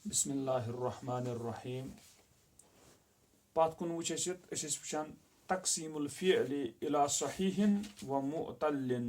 बिस्मिल्लाहिर्रहमानिर्रहीम। पत कुन वुच वुचान तकसीमुल फ़िअलि इला सहीहिन व मुअतल्लिन।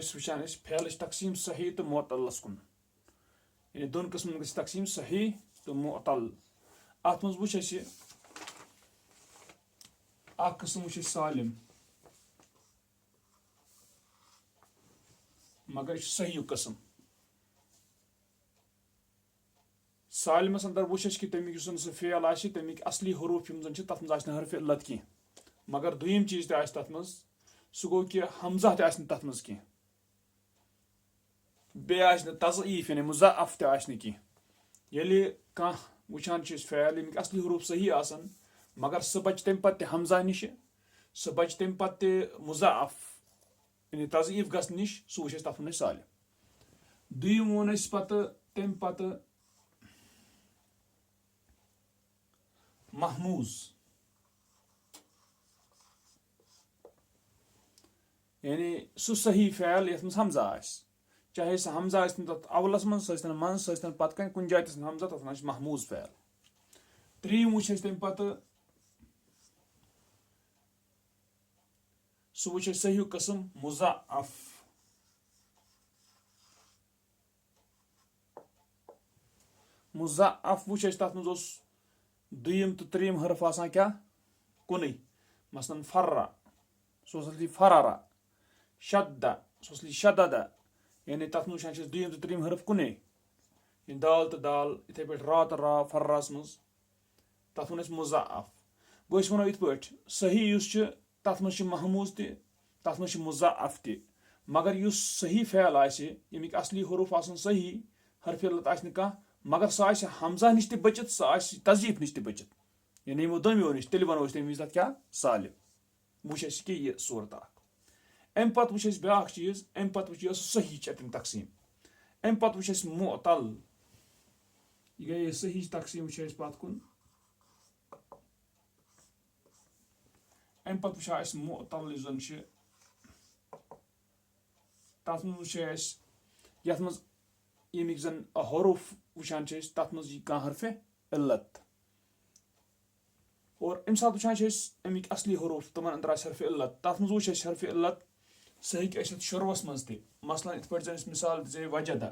वुचान फ़ेल तकसीम सही तो मुअतल्लस कुन, यानी दोन किस्मन गई तकसीम सही तो मुअतल। अत मज वुच किस्म वुच सालिम, मगर यह सही किस्म। सालिमस अंदर वुच कि तमिक सह फ़ेल आसि तमिक असली हरूफ तथ मज हरफ इल्लत की, मगर दुयम चीज तथ मज सह गो कि हमजा तथ मज की, बे तज़ईफ यानी मुज़अफ़ तह यदि कह वुचान फ़ेल यमिक असली हरूफ सही आसन मगर सह बच तम पत्त हमजा निश, सह बच तम पत्त मुज़अफ़ यानी तज़ईफ गस निश, सह वुच तथ वन सालिम। दुयम वोन तम पत्त महमूज, यानी सह सही फ़ेल यथ मज हमजा आस, चाहे सह हमजा आसन तथ अवलस मज सह मन सह पत्त कन कुन जाय हमजा, तथ वन महमूज फ़ेल। त्रीम वुच तम पत्त सह वुच सही किस्म मुज़अफ़। मुज़अफ़ वुच तथ मज दुयम तो त्रीम हरफ आसान क्या कुन, मसलन फर्रा सह फरारा, शद्दा सह शददा, यानी तथ मज दुयम तो त्रीम हरफ कुन। दाल तो दाल इथे पे रा तो रा फर्रास मज, तथ वन मुज़अफ़। गो वनो इत पे सही तथ मज महमूज तथ मज मुज़अफ़ त, मगर युस सही फ़ेल आसि यमिक असली हरूफ आसन सही, हरफ इल्लत आसि कह मगर सह आसि हमजा निश त बचित, सह आसि तज़ईफ निश त बचित, यानी यमो दोनों निश, तेल वनो तम विज क्या सालिम। वुच कि यह सूरत अम पत् वुच ब्याक चीज, अम पत् वुच सही अतम तकसीम, अम पत् वुच मुअतल, यह गई सही तकसीम वुच पत् कुन। अम पत् वुच मुअतल जन तथ मज वुच यथ मज यमिक जन हरूफ वुचान तथ मज कह हरफ इल्लत, और अम सात वुचान अमिक असली हरूफ तमन अंदर हरफ इल्लत, तथ मज वुच हरफ इल्लत सह हे शुरुवस मज त, मसलन इत पे जन मिसाल दिजे वजदा,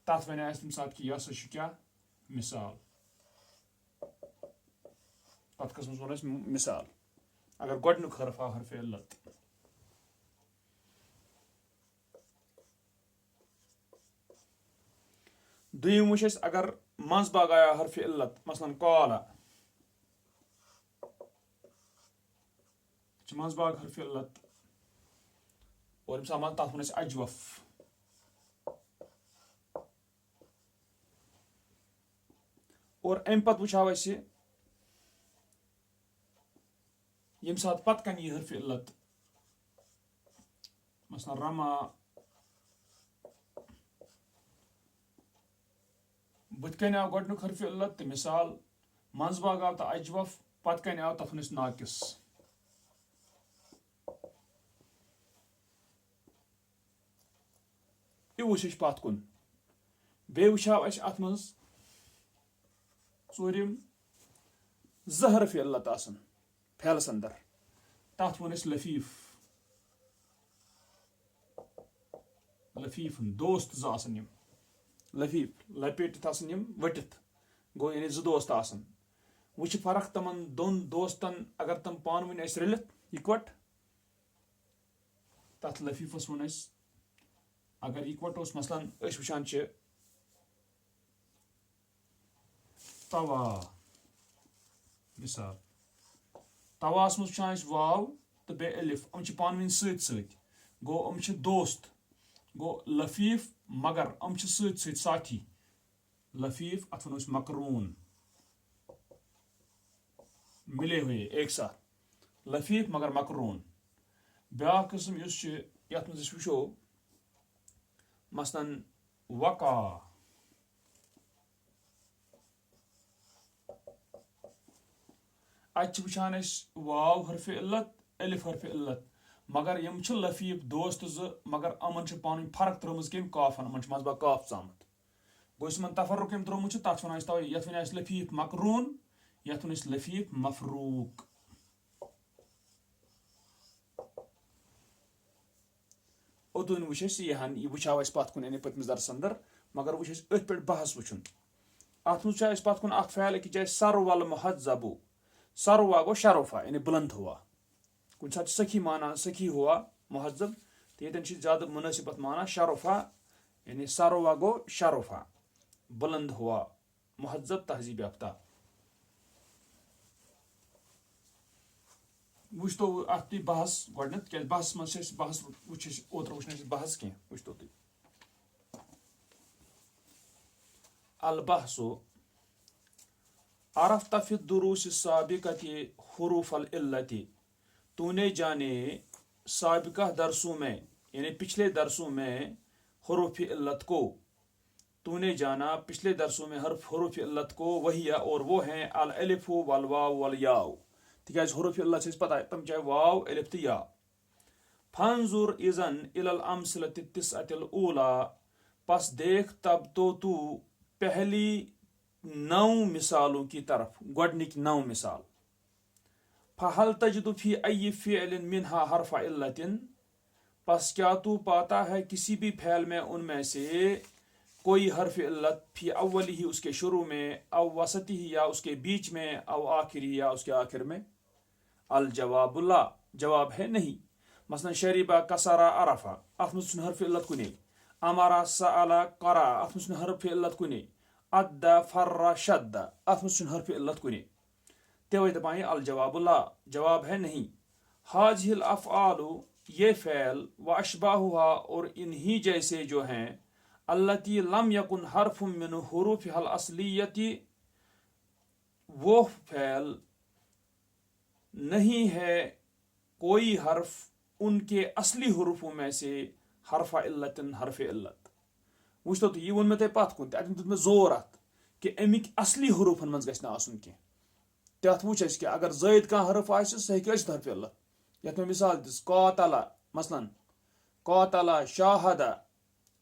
तथ वन तम सात कि यह क्या मिसाल, तथ किस्मस वन मिसाल अगर गोडनुक हरफ आव हरफ इल्लत। दुयम वुच अगर मंज बाग आया हरफ इल्लत, मसलन काला मंज बाग हरफ इल्लत, और तथ वन अजवफ। और अम पत् वुचाव यम सात पत् कन यह हरफ इल्लत, मसलन रमा बुत कन आव गोडनुक हरफ इल्लत तो मिसाल, मंज बाग आव तो अजवफ, पत् कन आव तथ वन नाकिस। यह वुच पत् कुन। बे वुचाव अत मज ूरम ज हरफ इल्लत आसन फेलस अंदर, तथ वन लफीफ, लफीफ दोस्त ज आसन यम लफीफ लपेटित आसन यम वटित, गो यानी ज दोस्त आसन। वुच फर्क तमन दोन दोस्तन अगर तम पान वन रलित इकवट, तथ लफीफस वन अगर इकवट उस, मसलन वुचान तवा, मिसाल तवास मज वाव तो बे अलिफ, पान वन सत, गो हम दोस्त, गो लफीफ मगर हम सत साथी, लफीफ अथ वनो मकरून, मिले हुए एक साथ, लफीफ मगर मकरून। ब्या किस्म यथ मज वो मसलन वका, अचान वाव हरफ इल्लत अलिफ हरफ इल्लत, मगर यम लफीफ दोस्त मगर अमन पान फर्क त्रम कम काफन, अमन मजबा काफ चामत, गो तफरुक यम त्रोमुत तथ वन तवे यथ वन लफीफ मकरून, यथ वन लफीफ मफरूक। ओतुन वो यहान यह वो पत कुन पतमिस दरस अंदर, मगर वो अथ पे बहस वुन अत मज पत कुन फ़ैल अकिस जाए सरवल महजबू, सरवा गो शरोफा यानी बुलंद हुआ, कुछ साथ सखी माना सखी हुआ महजब, तो ये ज्यादा मुनासिबत माना शरोफा यानी सरवा गो शरोफा बुलंद हुआ महजब तहजीब याफ्ता। वुच तो अत बहस गडनत क्या बहस मज बहस ओतर वुचन बहस कह वुच तो अलबहसो अरफ्ता फि दुरूस साबिकति हुरूफ अल इल्लति, तूने जाने साबिका दरसों में यानी पिछले दरसों में हुरूफ इल्लत को, तूने जाना पिछले दरसों में हुरूफ इल्लत को, वही और वो हैं अल अलिफु वल वाव वल याव, तिकाज हुरूफ इल्लत से पता है तम चाहे वाव अलिफ तो या। फंजुर इजन इलल अमसलति तिसअतिल ऊला, पस देख तब तो तू पहली 9 मिसालों की तरफ, गोडनिक 9 मिसाल। फहल तजदु फी अय्यि फ़िअलिन मिनहा हरफ़ इल्लतिन, पस क्या तू पाता है किसी भी फ़ैल में उनमें से कोई हर्फ इल्लत, फी अव्वली ही उसके शुरू में, अव वसती ही या उसके बीच में, अव आखिरी या उसके आखिर में। अल जवाबुल्ला, जवाब है नहीं। मसलन शरीबा कसरा अरफा, अथ में हर्फ इल्लत कुने, अमरा सअला करा, अथ में हर्फ इल्लत कुने, अद्दा फर्रा शद्दा, अथ में हर्फ इल्लत कुने, तवे दपाएं अल जवाबुल्ला, जवाब है नहीं। हाजिल अफ़आलु, ये फ़ैल, व अशबाहुहा और इन्हीं जैसे जो हैं, अल्लती लम यकुन हर्फुम मिन हुरूफिहल असलियती, वो फ़ैल नहीं है कोई हर्फ उनके असली हुरूफों में से, हरफ़ इल्लतिन हरफ़ इल्लत। वुच तो ये वो मे पत कुन अतन दित मे जोर अत कि अमिक असली हुरूफन मज गछ आसन कह, तथ वुच कि अगर ज़ायद कह हर्फ आए सह हेक हरफ इल्लत। यथ में मिसाल दिस कातला, मसलन कातला शाहदा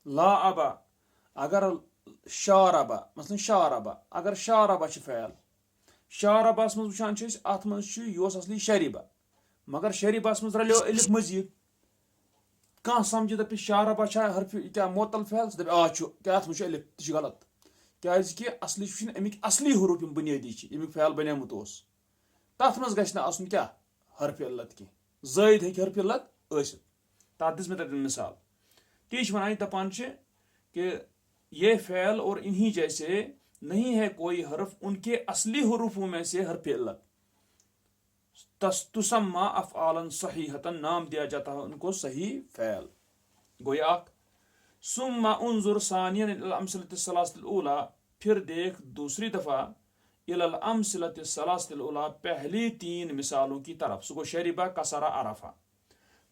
लाअबा, अगर शारबा मसलन शारबा, अगर शारबा फ़ैल, शारबास मज वुचान अत मज यह असली शरीबा, मगर शरीबास मज रलो अलिफ मजीद, कह समझ दप शारबा हरफ क्या मोतल फ़ैल, दप क्या अत मज अलिफ, तह गलत, क्या असली अमिक असली हुरूफ बुनियादी यमिक फ़ैल बनियामुत उस, तथ मज गछ आसन क्या हरफ इल्लत कह, ज़ायद हेक हरफ इल्लत आसित। तथ दिस मे ततन मिसाल, ती वनान दपान कि ये फ़ैल और इन्हीं जैसे नहीं है कोई हर्फ उनके असली हुरूफों में से हरफ इल्लत। तुसम्मा अफ़आलन सहीहतन, नाम दिया जाता है उनको सही फ़ैल। गोया सुम्मा उन्जुर सानियन इलल अमसलति सलासिल ऊला, फिर देख दूसरी दफ़ा, इलल अमसलति सलासिल ऊला, पहली 3 मिसालों की तरफ। सो शरीबा कसरा अरफा,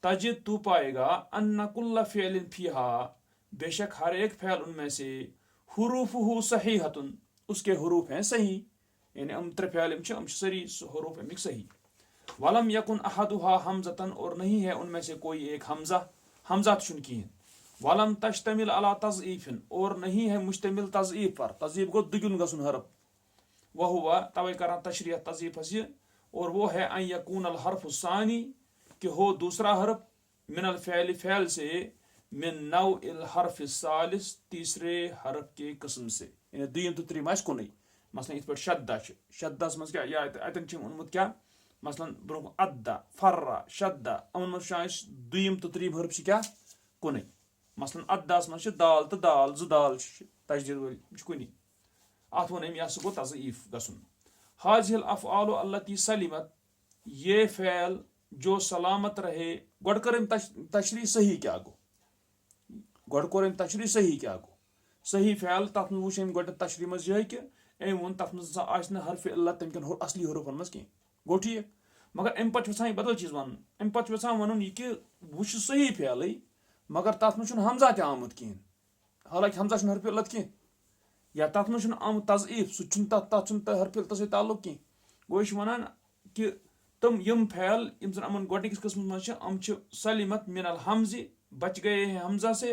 तजिद तू पाएगा अन्ना कुल्ला फ़िअलिन फ़ीहा, बेशक हर एक फ़ैल उनमें से, हुरूफुहु सहीहतुन, उसके हुरूफ हैं सही, यानी अम त्रे फ़ैल सरी हुरूफ अमिक सही। वलम यकुन अहदुहा हमजतन, और नहीं है उनमें से कोई एक हमजा, हमजा तुन कहें। वलम तश्तमिल अला तज़ईफिन, और नहीं है मुश्तमिल तज़ईफ पर, तज़ईफ गो दुगुन गसुन हरफ, वह हुआ तवे करा तशरीह तज़ईफ हसी, और वो है अन यकून अल हर्फ सानी, कि हो दूसरा हरफ, मिनल फ़ैल फ़ैल से, मिन नौ इल हर्फ सालिस, तीसरे हरफ के किस्म से, यानी दुयम तो त्रीम आस कुन। मसलन इत पे शद्दा, शद्दास मज क्या या अतन उनमुत क्या, मसलन ब्रोह अद्दा फर्रा शद्दा, अमन मज दुयम तो त्रीम हरफ क्या कुन। मसलन अद्दास मज दाल तो दाल, ज दाल तजदीद वल कुन, अत वन यह गो तज़ईफ गसुन। हाजिल अफ़आलु अल्लती सलिमत, ये फ़ैल जो सलामत रहे। गोड कर तशरी सही क्या गो, गोड कोर तशरी सही क्या गो। सही फ़ैल तथ में वुच गोड तशरी मज यह कि अम वो तथ मज हरफ इल्लत तम कन असली हरूफन मज कह गो ठीक। मगर अम पे यहां बदल चीज वन, अम पे यहां वन यह कि वह सही फ़ैल मगर तथ मज हमजा त आमुत कहें, हालांकि हमजा हरफ इल्लत कह या तथ मज आमुत तज़ईफ सह तथ हरफ इल्लत सह ताल्लुक कह। गो यह वन कि तम यम फ़ैल यम जन अमन गोडनिकस किस्म मज अम सलिमत मिनल हमज़, बच गए हैं हमजा से,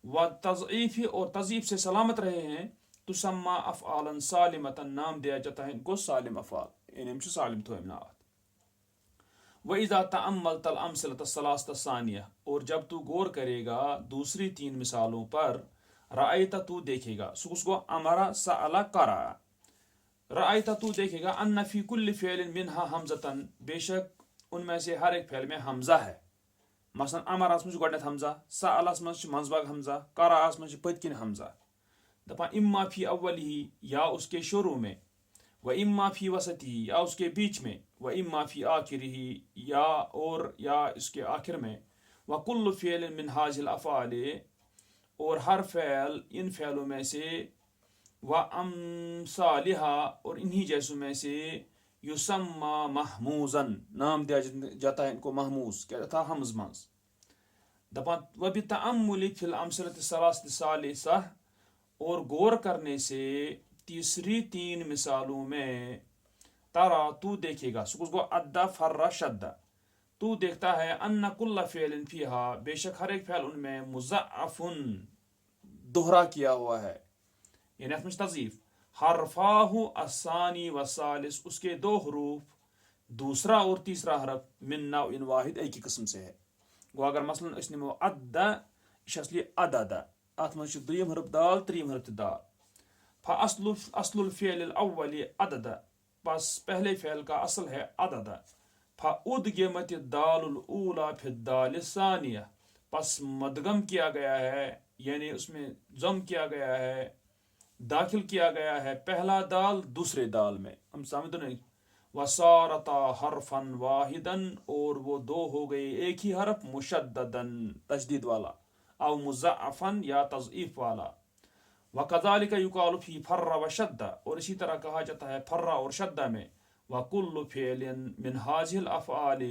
व तज़ईफ़ और तज़ईफ से सलामत रहे हैं। तुसम्मा अफ़आलन सालिमतन, नाम दिया जाता है इनको सालिम अफ़आल, यानी हम सालिम थोम ना। व इज़ा तअम्मलतल अमसलत सलासत सानिया, और जब तू गौर करेगा दूसरी तीन मिसालों पर, रायता तू देखेगा, उसको अमरा सअला करा, रायता तू देखेगा अन्ना फी कुल्लि फ़िअलिन मिनहा हमज़तन, बेशक उनमें से हर एक फ़िअल में हमजा है। मसलन अमरास में गोडनेथ हमजा, सअलस में मंजबाग हमजा, करास में पतकिन हमजा। दपा इम्मा फी अव्वलिही, या उसके शुरू में, व इम्मा फी वसतिही, या उसके बीच में, व इम्मा फी आखिरिही, या इसके आखिर में। व कुल्लु फ़िअलिन मिन हाज़िल अफ़आल, और हर फ़ैल इन फ़ैलों में से, व अम्सालिहा, और इन्हीं जैसों में से, युसम्मा महमूजन, नाम दिया जाता है इनको महमूज, क्या था हमज मंज। दपान व बितअम्मुलि फिल अमसलत सलासत सालिसा, और गौर करने से तीसरी तीन मिसालों में, तारा तू देखेगा, उसको अद्दा फर्रा शद्दा, तू देखता है अन्ना कुल्ला फ़िअलिन फ़ीहा, बेशक हर एक फ़ैल उनमें मुज़अफ़ुन, दोहरा किया हुआ है, यानी तज़ईफ। हरफाहु अस्सानी व सालिस, उसके दो हरूफ, दूसरा और तीसरा हरफ, मिन नौइन वाहिद, एक ही किस्म से है। गो अगर मसलन अस निमो अद्दा, यह असली अददा, अत मज दुयम हरफ दाल, त्रीम हरफ दाल। अस्लुल फ़िअलिल अव्वली अददा, बस पहले फ़ैल का असल है अददा। फ़उदगिमत दालुल ऊला फिद दाल सानिया, बस मदगम किया गया है, यानी उसमें जम किया गया है, दाखिल किया गया है पहला दाल दूसरे दाल में। हम समझ नहीं। वसारता हरफन वाहिदन, और वो दो हो गए एक ही हरफ, मुशद्ददन तशदीद वाला, औ मुज़अफ़न या तज़ईफ वाला। वकज़ालिका युक़ालु फ़ी फर्रा व शद्दा, और इसी तरह कहा जाता है फर्रा और शद्दा में। वकुल्लु फ़िअलिन मिन हाज़िल अफ़आल,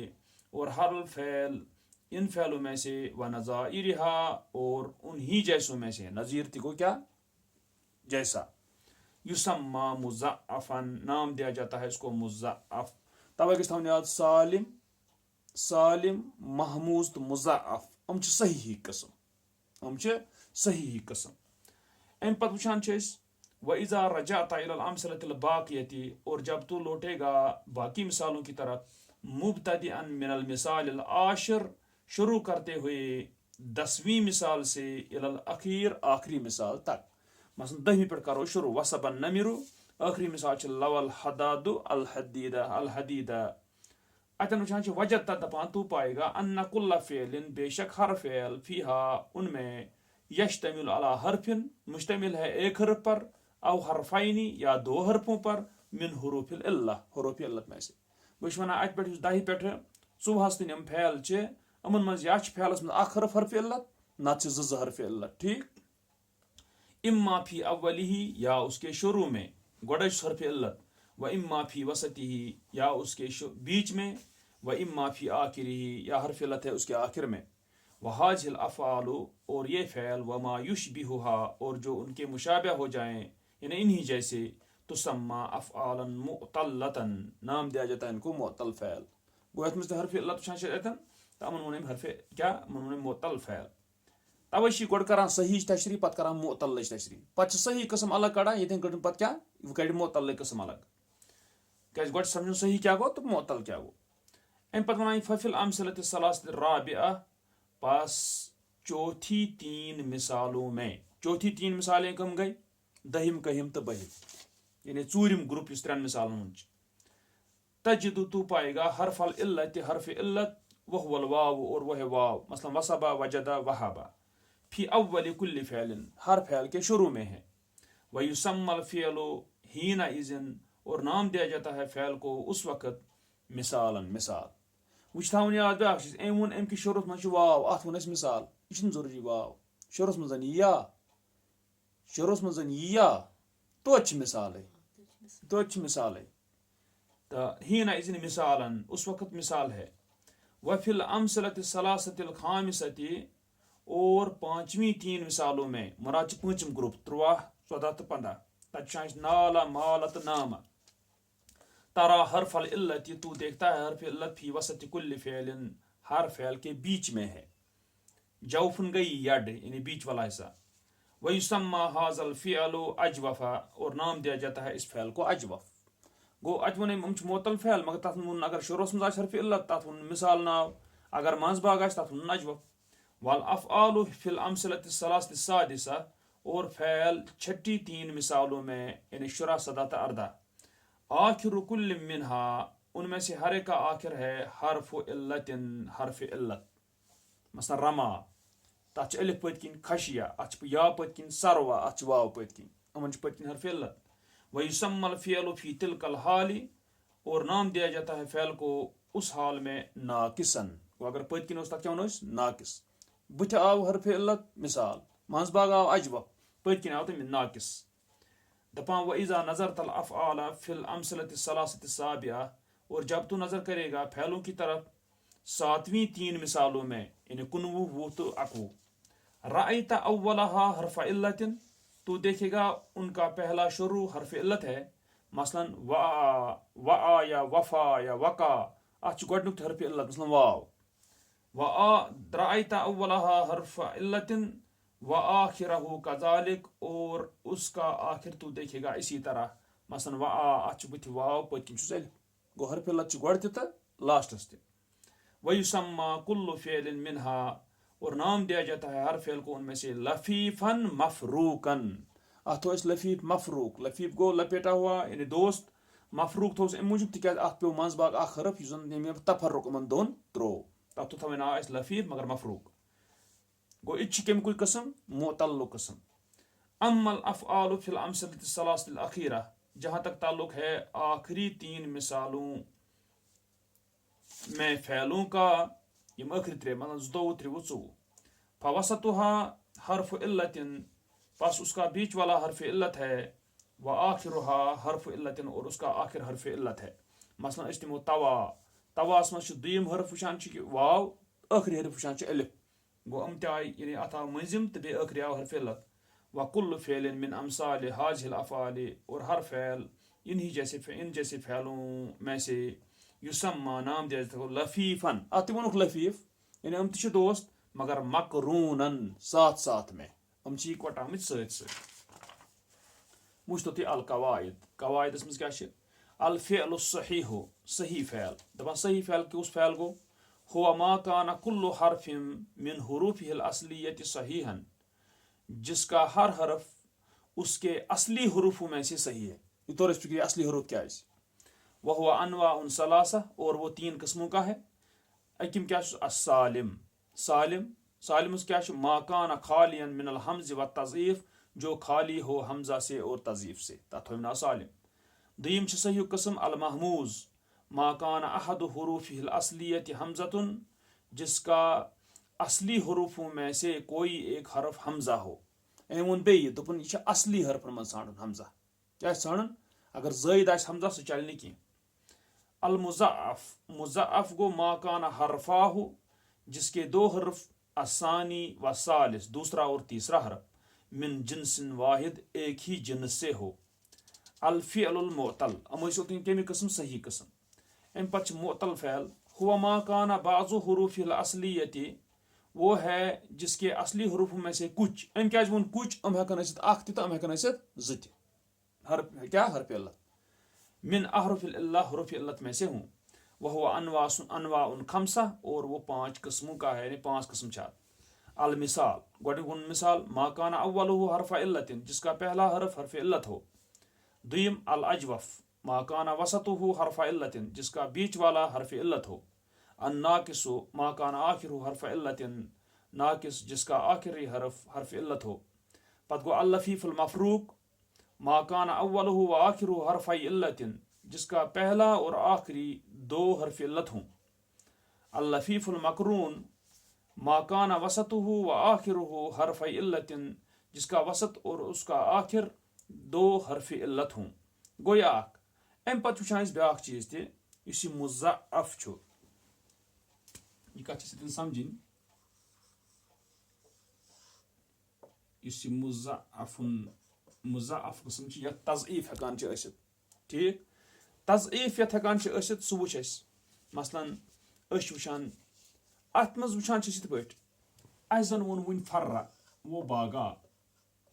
और हर फ़ैल इन फ़ैलों में से, व नज़ाइरिहा, और उन्हीं जैसों में से, नज़ीर को क्या जैसा, युसम्मा मुज़अफ़न, नाम दिया जाता है इसको मुज़अफ़। तब याद सालिम, सालिम महमूज तो मुज़अफ़, हम सही कस्म, हम सही कस्म। अम पत वुचान व इज़ा रजाता इलल अमसलतिल बाक़ियति, और जब तू लौटेगा बाकी मिसालों की तरफ, मुब्तदिअन मिनल मिसालिल आशिर, शुरू करते हुए 10वीं मिसाल से, इलल अखीर, आखिरी मिसाल तक। मसलन 10वीं पे करो शुरू, वसबन नमिरु, आखिरी मिसाल लवल हदादु अल हदीदा। अतन वुचान वजह दपान तू पाएगा अन्ना कुल्ला फ़िअलिन, बेशक हर फ़िअल, फ़ीहा उनमें, यश्तमिल अला हरफिन, मुश्तमिल है एक हरफ पर, औ हरफाइनी, या दो हरफों पर, मिन हुरूफिल इल्ला, हुरूफ इल्लत में से। बस वना अत पे दाहि पे चुहस तम फ़ैल अमन मज या फ़ैलस में हरफ इल्लत, ना हरफ इल्लत, ठीक। इम्मा फी अव्वलिही, या उसके शुरू में, गोडज हरफ इल्लत, व इम्मा फी वसतिही, या उसके बीच में, व इम्मा फी आखिरिही, या हरफ इल्लत है उसके आखिर में। वहाजिल अफ़आलु, और ये फ़ैल, वमा युशबिहुहा, और जो उनके मुशाबह हो जाएं, यानी इन्हीं जैसे, तुसम्मा अफ़आलन मुअतल्लतन, नाम दिया जाता है इनको मुअत्तल फ़ैल। गोयत में हरफ इल्लत शान तमन वन हरफ क्या मन मुअत्तल फ़ैल। तवे गोड करान सही तशरी, पत करान मुअत्तल तशरी, पत सही कस्म अलग कड़ा, ये पत क्या वह कड़ मुअत्तल कस्म अलग, क्या गोड समझो सही क्या गो तो मुअत्तल क्या गो। अम पत वन फफिल अमसलत सलासत राबिआ, बस चौथी तीन मिसालों में, चौथी तीन मिसालें कम गई, दहिम कहिम तो बहिम, यानी चूरिम ग्रुप इस त्रेन मिसालों तजिदु तू पाएगा हरफल इल्लत, हरफ इल्लत, वह वल वाव, और वह वाव, मसलन वसबा वजदा वहाबा, फी अव्वल कुल्लि फ़ैलिन, हर फ़ैल के शुरू में है। व युसम्मल फ़िअलु हीना इज़न, और नाम दिया जाता है फ़ैल को उस वक़्त, मिसालन मिसाल। वह थवन याद ब्याक चीज अम वो अमि शुरुस मज वाव अत वो मिसाल यह जरूरी वाव शुरुस मज या शुरुस मज या तो मिसाल तो हीना इज़न मिसालन उस वक्त मिसाल है वफिल अमसलत सलासतिल खामिसति और पांचवी तीन मिसालों में मुराद पांचम ग्रुप 13 14 तो 15 तक नाला माला तो नामा तरा हरफल इल्लत तू देखता है हरफ इल्लत फी वसत कुल्ल फ़िअलिन हर फ़िअल के बीच में है जौफन गई यड यानी बीच वाला हिस्सा वयुसम्मा हाज़ल फ़िअलु अजवफ़ा और नाम दिया जाता है इस फ़िअल को अजवफ़ गो अजवन मोतल फ़िअल मगर तथ वो अगर शुरुस मज हरफ इल्लत तथ वो मिसाल नाव अगर मंजबाग तथ वो अजवफ़ वल अफ़आलु फिल अमसलत सलासत सादिसा और फ़िअल छठी तीन मिसालों में यानी शुरा सदा अर्दा आखिर कुल्ल मिनहा उनमें से हर एक का आखिर है हरफ इल्लतिन हरफ इल्लत मसलन रमा तथ अलिफ पत्किन खशिया अत या पत्किन सरवा अत वाव पत्किन अमन पत्किन हरफ इल्लत वयुसम्मल फ़िअलु फी तिलकल हाली और नाम दिया जाता है फ़िअल को उस हाल में नाकिसन अगर पत्किन तथ क्या नाकिस बुथ आव हरफ इल्लत मिसाल मंजबाग आव अजवफ़ पत्किन आव तम नाकिस दपान व इज़ा नज़र तल अफ़आला फिल अमसलत सलासत साबिया और जब तू नज़र करेगा फ़िअलों की तरफ सातवीं तीन मिसालों में यानी 19 वो तो 21 राइता अव्वलहा हरफ इल्लतिन तू देखेगा उनका पहला शुरू हरफ इल्लत है मसलन वा या वफा या वका अच गोडनुक हरफ इल्लत मसलन वाव राइता अव्वलहा हरफ इल्लतिन व आखिरहु कज़ालिक और उसका आखिर तू देखेगा इसी तरह मसलन वा अच बुथ वाव पत्किन अलफ गो हरफ इल्लत गोड तो लास्टस ते वयुसम्मा कुल्लु फ़िअलिन मिनहा और नाम दिया जाता है हर फ़िअल को उनमें से लफीफन मफरूकन अत लफीफ मफरूक लफीफ गो लपेटा हुआ यानी दोस्त मफरूक थोस अम मूजूब तिक अत पे मंजबाग हरफ तफर्रुक उमन दोन त्रो तथ तो ना लफीफ मगर मफरूक गो इत कम कस्म मोतल्लु कस्म अम्मल अफ़आलु फिल अमसलत सलासिल अखीरा जहाँ तक ताल्लुक है आखिरी तीन मिसालों में फ़िअलों का यम आखिरी त्रे मतलब 22 23 24 फवसतुहा हर्फ इल्लतिन बस उसका बीच वाला हर्फ इल्लत है व आखिरुहा हर्फ इल्लतिन और उसका आखिर हर्फ इल्लत है मसलन इस्तिमो तवा तवास मज दुयम हर्फ वुचान वाव आखिरी हर्फ वुचान अलिफ गो अम ताय यानी अता मंजिम तो बे आखिरी आव हर्फ इल्लत व कुल्लु फ़िअलिन मिन अमसाल हाज़िल अफ़आल और हर फ़िअल इन जैसे फ़िअलों में से युसम्मा नाम दिया जाता है लफीफन अत वनुक लफीफ यानी हम तो दोस्त मगर मकरूनन साथ साथ में हम इकवट आम सत वुचतो तुम अल कवायद मज क्या अल फ़िअलु सहीहु सही फ़िअल दपान सही फ़िअल कुस फ़िअल गो हुआ मा कान कुल्लु हरफिन मिन हुरूफिहिल असलियत सहीहन जिसका हर हरफ उसके असली हुरूफों में से सही है ये तो फिक्र असली हुरूफ क्या है वह हुआ अनवा उन सलासा और वो तीन किस्मों का है अकिम क्या सालिम सालिम सालिम क्या माकान खालियन मिनल हमज व तज़ीफ़ जो खाली हो हमजा से और तज़ीफ़ से तथना सालिम दीम सही किस्म अल महमूज माकान अहद हुरूफिहिल असलियत हमजतुन जिसका असली हुरूफों में से कोई एक हरफ हमजा हो एवं बे दोपन यह असली हरफन मन सान हमजा क्या सान अगर ज़ायद आस हमजा सह चल नहीं कहीं अल मुज़अफ़ गो माकान हरफाहु जिसके दो हरफ असानी व सालिस दूसरा और तीसरा हरफ मिन जिन्सिन वाहिद एक ही जिन्स से हो अल फ़िअलुल मुअतल कमी किस्म सही किस्म अम पच मुअतल फ़िअल हुआ माकान बाज़ु हुरूफिल असलियति वो है जिसके असली हुरूफों में से कुछ अम क्या वो कुछ हम हेकन अख तो हम हेकन ज हरफ क्या हरफ इल्लत मिन अहरुफिल इल्लत हुरूफ इल्लत में से हूँ वह हुआ अनवा उन खमसा और वो 5 किस्मों का है यानी 5 किस्म चार अल मिसाल गोडुन मिसाल माकान अव्वलुहु हरफ इल्लतिन जिसका पहला हरफ इल्लत हो दुयम अल अजवफ माकान वसतुहु हरफ इल्लतिन जिसका बीच वाला हरफ इल्लत हो अन नाकिसु माकान आखिरु हरफ इल्लतिन नाकिस जिसका आखिरी हरफ इल्लत हो पद गो अल लफीफुल मफरूक माकान अव्वलुहु व आखिरु हरफ इल्लतिन जिसका पहला और आखिरी 2 हरफ इल्लत हों अल-लफीफुल मकरून मा काना वसतुहु व आखिरुहु हर्फ इल्लतिन, जिसका वसत और उसका आखिर दो हर्फ इल्लत हों। गोया अम पत वुचान ब्याक चीज ते इस मुज़अफ़ छु, यह कत समझिन, इस मुज़अफ़ कस्म यह तज़ईफ हेकान ٲसित। ठीक, तज़ईफ यत हेकान ٲसित सह वुच अस मसलन वुचान अत मज वुचान यथ पे अस जन वोन वन फर्रा वो बागा,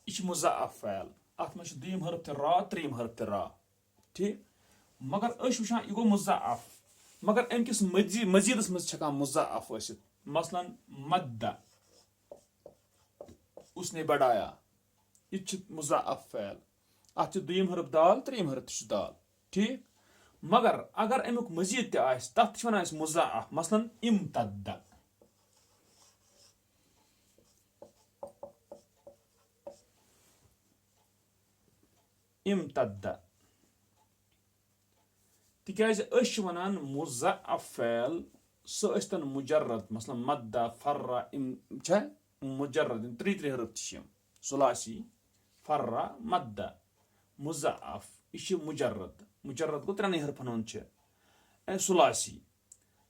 यह मुज़अफ़ फ़ैल, अत मज दुयम हर्फ ते रा त्रीम हर्फ ते रा। ठीक, मगर वुचान यह गो मुज़अफ़, मगर अमकिस मजीदस मज मुज़अफ़ ٲसित। मसलन मद्दा, उसने बढ़ाया, यह मुज़अफ़ फ़ैल, अत दुयम हर्फ दाल त्रीम हर्फ ते दाल। ठीक, मगर अगर अमुक मजीद तथ वन मुज़अफ़, मसलन इम्तद्दा, इम्तद्दा, तिकाज वनान मुज़अफ़ फ़ैल सह स्तन मुजर्रद, मसलन मद्दा फर्रा मुजर्रद, त्रि हर्फ तम सुलासी फर्रा मद्दा मुज़अफ़, यह मुजर्रद, मुजर्रद गो त्रेन हर्फन हुंद सुलासी।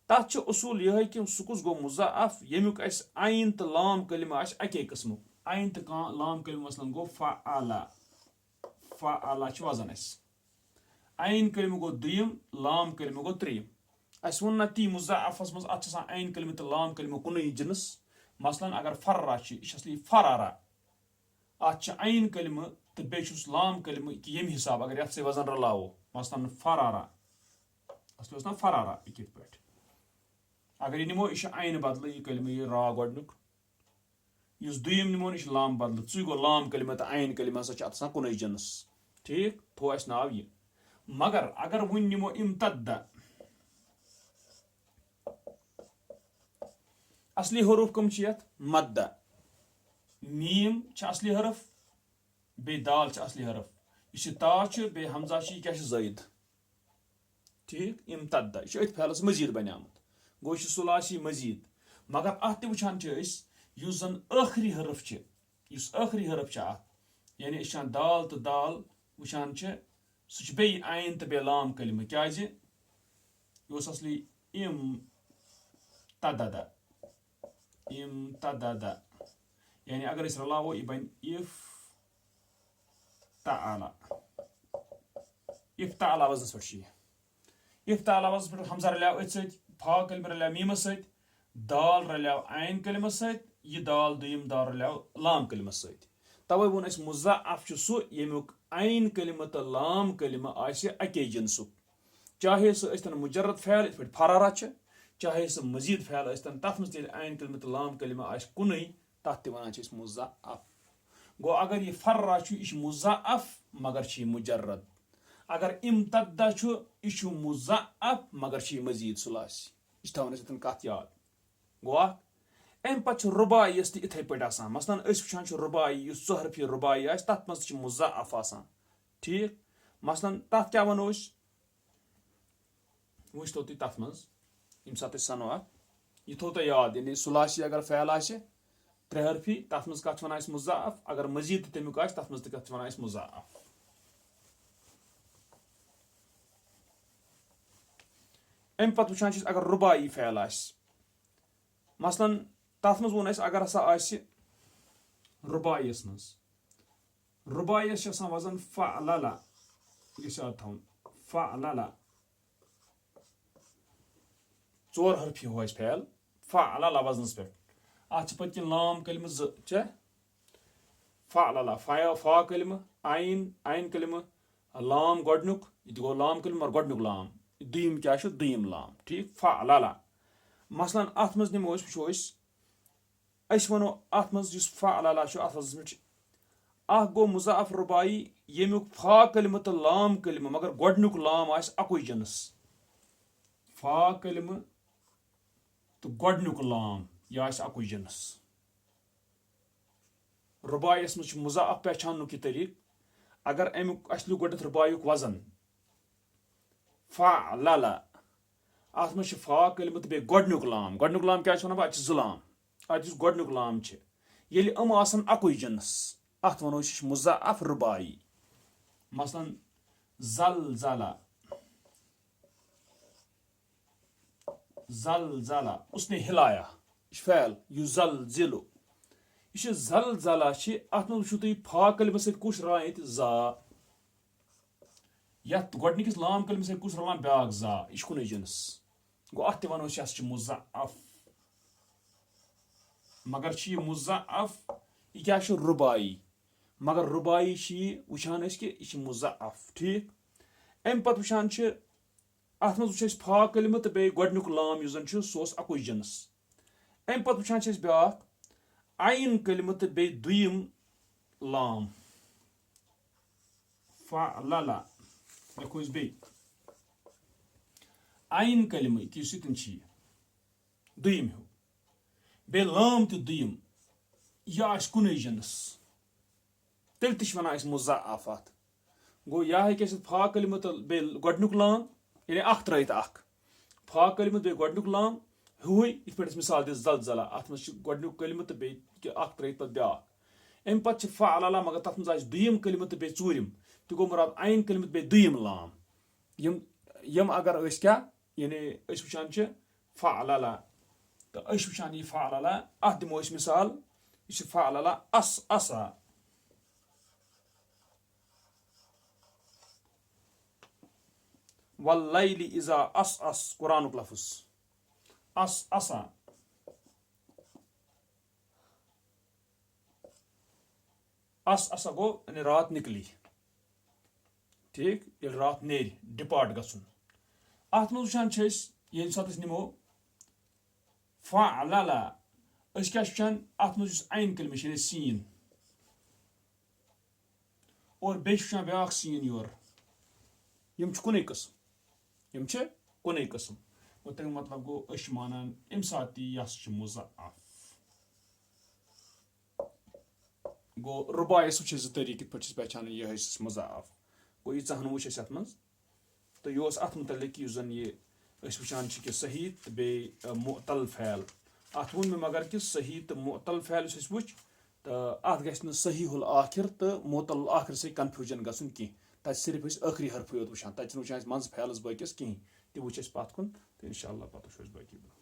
तथ उसूल यह कि सह कुस गो मुज़अफ़ यमुक आइन तो लाम कलिमा आस अके किस्मुक, आइन तो लाम कलिमा मसलन गो फ़अला, फ़अला वजन अस, आइन कलिमा गो दुयम, लाम कलिमा गो त्रीम। अस वोन ना ती मुज़अफ़स मज अत आइन कलिमा तो लाम कलिमा कुन जिनस, मसलन अगर फर्रा यह असली फरारा, अत आइन कलिमा तो बेस लाम कलिमा कि यम हिसाब अगर ये वजन रलावो, मसलन फरारा असली ना फरारा यह पे, अगर यह निमो यह आइन बदल यह कलिमा यह रा गोडनुक, इस दुयम निमो यह लाम बदल, चु गो लाम कलिमा तो आइन कलिमा सा अत कुन जिनस। ठीक, थो अस नाव यह। मगर अगर वन निमो इम्तद्दा, असली हरूफ कम मद्दा, मीम असली हरफ, बे दाल असली हरफ, इस ता बे हमजा क्या ज़ायद। ठीक, इम्तद्दा यह अथ फैलस मजीद बनियामत, गो सुलासी मजीद। मगर अत वुचान युस जन आखिरी हरफ, युस आखिरी हरफ अत, यानी वुचान दाल तो दाल वुचान सह बे आइन तो बे लाम कलिमा, क्या यह असली इम तददा, इम तददा, यानी अगर इस रलावो यह बन इफ ताला, इफ ताला वजन पे, इफ ताला वजन पे हमजा रलियाव अथ सत, फा कलिमा रलियाव मीम सत, दाल रलियाव आइन कलिमा सत, यह दाल दुयम दाल रलियाव लाम कलिमा सत। तवे वोन अस मुज़अफ़ सह यमुक आइन कलिमा तो लाम कलिमा आसि अके जिनसुक, चाहे सह स्तन मुजर्रद फ़ैल इत पे फरारा, चाहे सह मजीद फ़ैल स्तन, तथ मज आइन कलिमा तो लाम कलिमा आस कुन, तथ वन मुज़अफ़। गो अगर यह फर्रा यह मुज़अफ़ मगर यह मुजर्रद, अगर इम्तद्दा यह मुज़अफ़ मगर यह मजीद सुलासी, यह थवन अस कत याद। गो अम पे रुबाई यस इथे पे आसान, मसलन वुचान रुबाई हरफी रुबाई आस तथ मज मुज़अफ़ आसान। ठीक, मसलन तथ क्या वनो वो तुम तथ मज यम सात सनो अत, यह थो तुम याद, यानी सुलासी अगर फ़ैल आस त्रे हरफी तथ मज कत वन मुज़अफ़, अगर मजीद तमिक आस तथ मज कत वन मुज़अफ़। अम पत वुचान अगर रुबाई फ़ैल आस, मसलन तथ मज वोन अगर हसा आस रुबाइयस मज, रुबाइयस वजन फ़अलला, यह याद थवन फ़अलला, चोर हरफी हो फैल फ़अलला वजनस पे, अत पत्किन लाम कलिमा ज फ़अलला, फा कलिमा आइन, आइन कलिमा लाम गोडनुक, यह गो लाम कलिमा और गोडनुक लाम, दुयम क्या दुयम लाम। ठीक, फ़अलला। मसलन अत मज निमो वुचो अस वनो अत मज फ़अलला अत वजनस पे गो मुज़अफ़ रुबाई यमुक फा कलिमा तो लाम कलिमा मगर गोडनुक लाम आस अकुई जिनस, फा कलिमा तो गोडनुक लाम यह आस अकुई जिनस। रुबाइयस मज मुज़अफ़ पहचान यह तरीक, अगर अमुक अस गोड रुबायुक वजन फ़अलला, اتھ منٛز چھِ فا کلمہٕ تہٕ بیٚیہِ گۄڈنیُک لام کیٛاہ چھِ وَنان بہٕ اَتھ چھِ زٕ لام اَتھ یُس گۄڈنیُک لام چھِ ییٚلہِ یِم آسان اَکُے جِنس اَتھ وَنو أسۍ یہِ چھِ مُضاعف رُبایی مثلاً زلزلہ زلزلہ اس نے ہلایا یہِ چھُ فعل یُزلزلُ یہِ چھُ زلزلہ چھِ اَتھ منٛز وٕچھِو تُہۍ فا کلمہٕ سۭتۍ کُس رلان ییٚتہِ زا یتھ گۄڈنِکِس لام کلمہٕ سۭتۍ کُس رلان بیاکھ زا یہِ چھُ کُنُے جِنس گوٚو اَتھ تہِ وَنو أسۍ یہِ ہسا چھُ مُضاعف مگر چھِ یہِ مُضاعف یہِ کیاہ چھُ رُبایی مگر رُبایی چھِ یہِ وٕچھان أسۍ کہِ یہِ چھِ مُضاعف ٹھیٖک اَمہِ پتہٕ وٕچھان چھِ اَتھ منٛز وٕچھ أسۍ فا کلمہٕ تہٕ بیٚیہِ گۄڈنیُک لام یُس زن چھُ سُہ اوس اَکُے جِنس اَمہِ پتہٕ وٕچھان چھِ أسۍ بیاکھ عین کلمہٕ تہٕ بیٚیہِ دوٚیِم لام فعللہ لیکھو أسۍ بیٚیہِ عین کلمہٕ یُس ییٚتٮ۪ن چھِ یہِ دوٚیِم ہیوٗ بیٚیہِ لام تہِ دوٚیِم یہِ آسہِ کُنُے جِنس تیٚلہِ تہِ چھِ وَنان أسۍ مُضاعف اَتھ گوٚو یا ہیٚکہِ ٲسِتھ فا کلمہٕ تہٕ بیٚیہِ گۄڈنیُک لام یعنی اکھ ترٲیِتھ اکھ فا کلمہٕ بیٚیہِ گۄڈنیُک لام ہیوُے یِتھ پٲٹھۍ أسۍ مِثال دِژ زلزلہ اَتھ منٛز چھِ گۄڈنیُک کلمہٕ تہٕ بیٚیہِ اکھ ترٲیِتھ پتہٕ بیاکھ اَمہِ پتہٕ چھِ فعللہ مگر تَتھ منٛز آسہِ دوٚیِم کلمہٕ تہٕ بیٚیہِ ژوٗرِم تہِ گوٚو مُراد عین کلمہٕ تہٕ بیٚیہِ دوٚیِم لام یِم اگر أسۍ کیاہ یعنی أسۍ وٕچھان چھِ فعللہ تہٕ أسۍ وٕچھان یہِ فعللہ اَتھ دِمو أسۍ مِثال یہِ چھِ فعللہ اسا واللیل اذا عسعس قرآنُک لفظ اسا اسا گوٚو یعنی رات نِکلی ٹھیٖک ییٚلہِ رات نیرِ ڈِپارٹ گژھُن اَتھ منٛز وٕچھان چھِ أسۍ ییٚمہِ ساتہٕ أسۍ نِمو فعللہ أسۍ کیاہ چھِ وٕچھان اَتھ منٛز یُس عین کلمہٕ چھِ یعنی سیٖن اور بیٚیہِ چھِ وٕچھان بیاکھ سیٖن یورٕ یِم چھِ کُنُے قٕسم گوٚو تَمیُک مطلب گوٚو أسۍ چھِ مانان اَمہِ ساتہٕ تہِ یہِ ہسا چھُ مُضاعف گوٚو رُبایس وٕچھ أسۍ زٕ طریٖقہٕ کِتھ پٲٹھۍ چھِ پہچانان یہِ ہسا مُضاعف گوٚو ییٖژاہ ہن وٕچھ اَسہِ اَتھ منٛز تہٕ یہِ اوس اَتھ مُتعلِق یُس زن یہِ أسۍ وٕچھان چھِ کہِ صحیح تہٕ بیٚیہِ معتل فعل اَتھ ووٚن مےٚ مگر کہِ صحیح تہٕ معتل فعل یُس اَسہِ وٕچھ تہٕ اَتھ گژھِ نہٕ صحیح الآخر تہٕ معتل الآخر سۭتۍ کنفیوٗجن گژھُن کینٛہہ تَتہِ صرف أسۍ ٲخری حرفٕے یوت وٕچھان تَتہِ چھِنہٕ وٕچھان أسۍ منٛزٕ فعلس بٲقیس کِہینۍ تہِ وٕچھ اَسہِ پَتھ کُن تہٕ اِنشاء اللہ پتہٕ وٕچھو أسۍ باقٕے